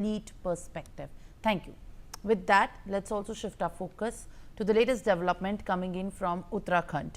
complete perspective. Thank you. With that, let's also shift our focus to the latest development coming in from Uttarakhand,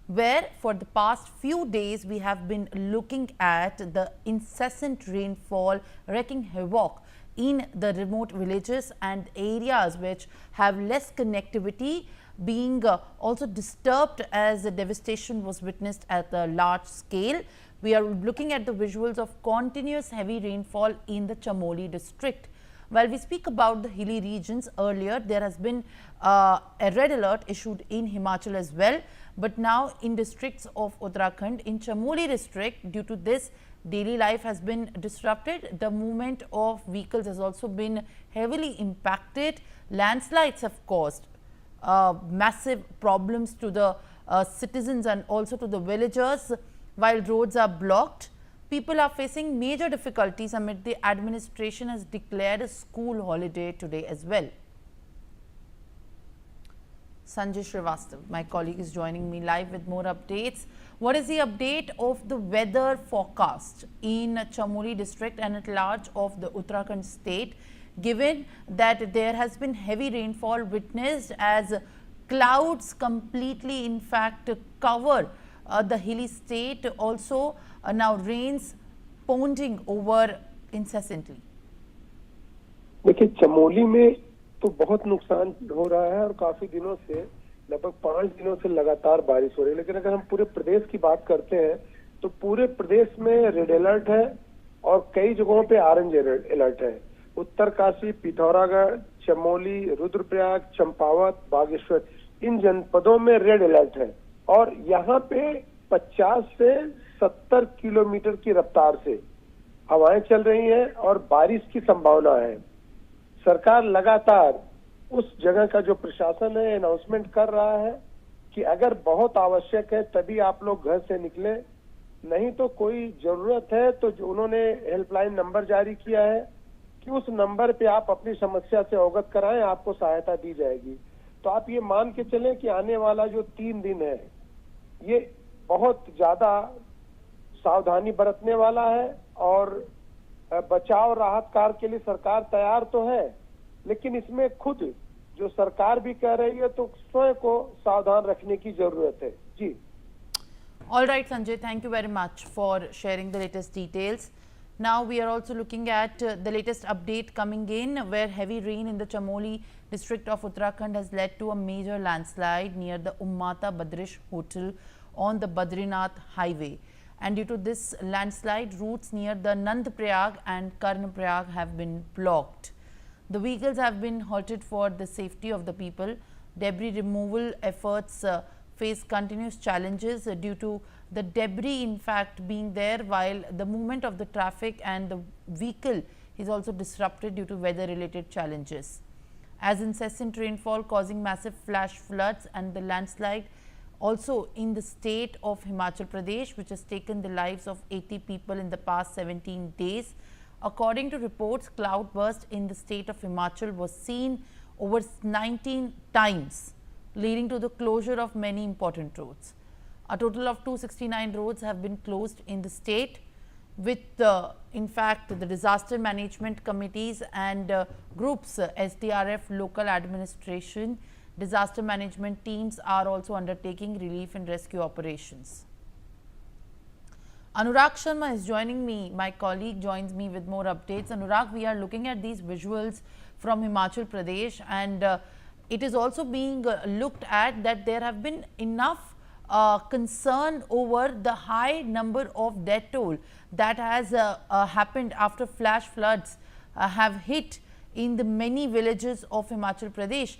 where for the past few days we have been looking at the incessant rainfall wreaking havoc in the remote villages and areas which have less connectivity being also disturbed as the devastation was witnessed at a large scale. We are looking at the visuals of continuous heavy rainfall in the Chamoli district. While we speak about the hilly regions earlier, there has been a red alert issued in Himachal as well. But now in districts of Uttarakhand, in Chamoli district, due to this, daily life has been disrupted. The movement of vehicles has also been heavily impacted. Landslides have caused massive problems to the citizens and also to the villagers. While roads are blocked, people are facing major difficulties amid the administration has declared a school holiday today as well. Sanjay Srivastava, my colleague, is joining me live with more updates. What is the update of the weather forecast in Chamoli district and at large of the Uttarakhand state, given that there has been heavy rainfall witnessed as clouds completely in fact cover the hilly state, also now rains pounding over incessantly? देखिए, चमोली में तो बहुत नुकसान हो रहा है और काफी दिनों से, लगभग 5 दिनों से लगातार बारिश हो रही है। लेकिन अगर हम पूरे प्रदेश की बात करते हैं तो पूरे प्रदेश में रेड अलर्ट है और कई जगहों पे ऑरेंज अलर्ट है। उत्तरकाशी, पिथौरागढ़, चमोली, रुद्रप्रयाग, चंपावत, बागेश्वर, इन जनपदों में रेड अलर्ट है और यहाँ पे 50 से 70 किलोमीटर की रफ्तार से हवाएं चल रही हैं और बारिश की संभावना है। सरकार लगातार उस जगह का जो प्रशासन है अनाउंसमेंट कर रहा है कि अगर बहुत आवश्यक है तभी आप लोग घर से निकले, नहीं तो कोई जरूरत है तो जो उन्होंने हेल्पलाइन नंबर जारी किया है कि उस नंबर पे आप अपनी समस्या से अवगत कराएं, आपको सहायता दी जाएगी। तो आप ये मान के चलें कि आने वाला जो 3 दिन है ये बहुत ज्यादा सावधानी बरतने वाला है और बचाव राहत कार्य के लिए सरकार तैयार तो है, लेकिन इसमें खुद जो सरकार भी कह रही है तो स्वयं को सावधान रखने की जरूरत है। जी। All right, Sanjay, thank you very much for sharing the latest details. Now we are also looking at the latest update coming in, where heavy rain in the Chamoli district of Uttarakhand has led to a major landslide near the Ummata Badrish Hotel on the Badrinath highway. And due to this landslide, routes near the Nandprayag and Karnaprayag have been blocked. The vehicles have been halted for the safety of the people. Debris removal efforts face continuous challenges due to the debris in fact being there, while the movement of the traffic and the vehicle is also disrupted due to weather related challenges. As incessant rainfall causing massive flash floods and the landslide also in the state of Himachal Pradesh, which has taken the lives of 80 people in the past 17 days. According to reports, cloudburst in the state of Himachal was seen over 19 times, leading to the closure of many important roads. A total of 269 roads have been closed in the state, with in fact the disaster management committees and groups, SDRF, local administration, disaster management teams are also undertaking relief and rescue operations. Anurag Sharma is joining me. My colleague joins me with more updates. Anurag, we are looking at these visuals from Himachal Pradesh, and it is also being looked at that there have been enough concern over the high number of death toll that has happened after flash floods have hit in the many villages of Himachal Pradesh.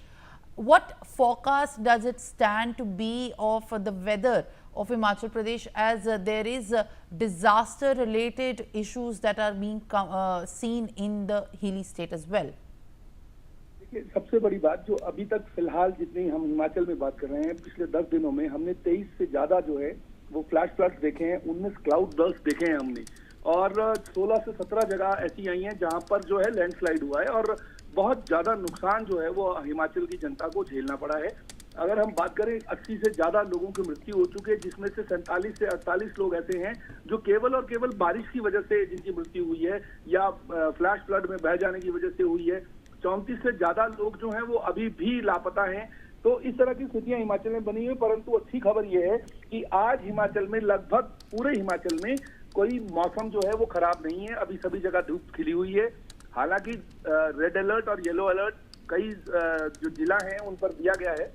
What forecast does it stand to be of the weather of Himachal Pradesh, as there is disaster related issues that are being seen in the hilly state as well? सबसे बड़ी बात जो अभी तक फिलहाल जितनी हम हिमाचल में बात कर रहे हैं, पिछले 10 दिनों में हमने 23 से ज्यादा जो है वो फ्लैश फ्लड्स देखे हैं, 19 क्लाउड बर्स्ट देखे हैं हमने और 16 से 17 जगह ऐसी आई हैं जहां पर जो है लैंडस्लाइड हुआ है और बहुत ज्यादा नुकसान जो है वो हिमाचल की जनता को झेलना पड़ा है। अगर हम बात करें 80 से ज्यादा लोगों की मृत्यु हो चुकी है, जिसमें से 47 से 48 लोग ऐसे हैं जो केवल और केवल बारिश की वजह से जिनकी मृत्यु हुई है या फ्लैश फ्लड में बह जाने की वजह से हुई है। 34 से ज्यादा लोग जो हैं वो अभी भी लापता हैं। तो इस तरह की स्थितियां हिमाचल में बनी हुई, परंतु अच्छी खबर यह है कि आज हिमाचल में लगभग पूरे हिमाचल में कोई मौसम जो है वो खराब नहीं है। अभी सभी जगह धूप खिली हुई है। हालांकि रेड अलर्ट और येलो अलर्ट कई जो जिला हैं उन पर दिया गया है,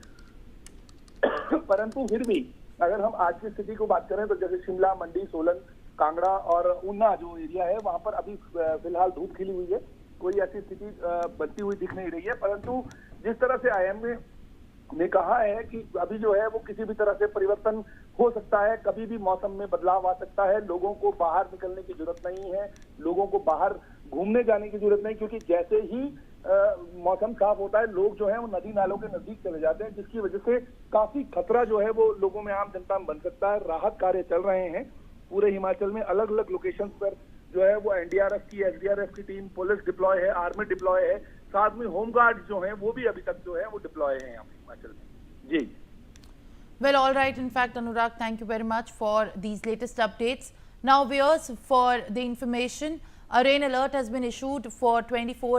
परंतु फिर भी अगर हम आज की स्थिति को बात करें तो जैसे शिमला, मंडी, सोलन, कांगड़ा और ऊना जो एरिया है वहां पर अभी फिलहाल धूप खिली हुई है। कोई ऐसी स्थिति बनती हुई दिख नहीं रही है, परंतु जिस तरह से आईएमए ने कहा है कि अभी जो है वो किसी भी तरह से परिवर्तन हो सकता है, कभी भी मौसम में बदलाव आ सकता है। लोगों को बाहर निकलने की जरूरत नहीं है, लोगों को बाहर घूमने जाने की जरूरत नहीं, क्योंकि जैसे ही मौसम साफ होता है लोग जो है वो नदी नालों के नजदीक चले जाते हैं, जिसकी वजह से काफी खतरा जो है वो लोगों में, आम जनता में बन सकता है। राहत कार्य चल रहे हैं पूरे हिमाचल में, अलग अलग लोकेशन पर जो है वो एनडीआरएफ की, एसडीआरएफ की टीम, पुलिस डिप्लॉय है, आर्मी डिप्लॉय है, साथ में होमगार्ड जो है वो भी अभी तक जो है वो डिप्लॉय है यहाँ पे हिमाचल में। जी Well, all right. In fact, Anurag, thank you very much for these latest updates. Now, viewers, for the information, a rain alert has been issued for 24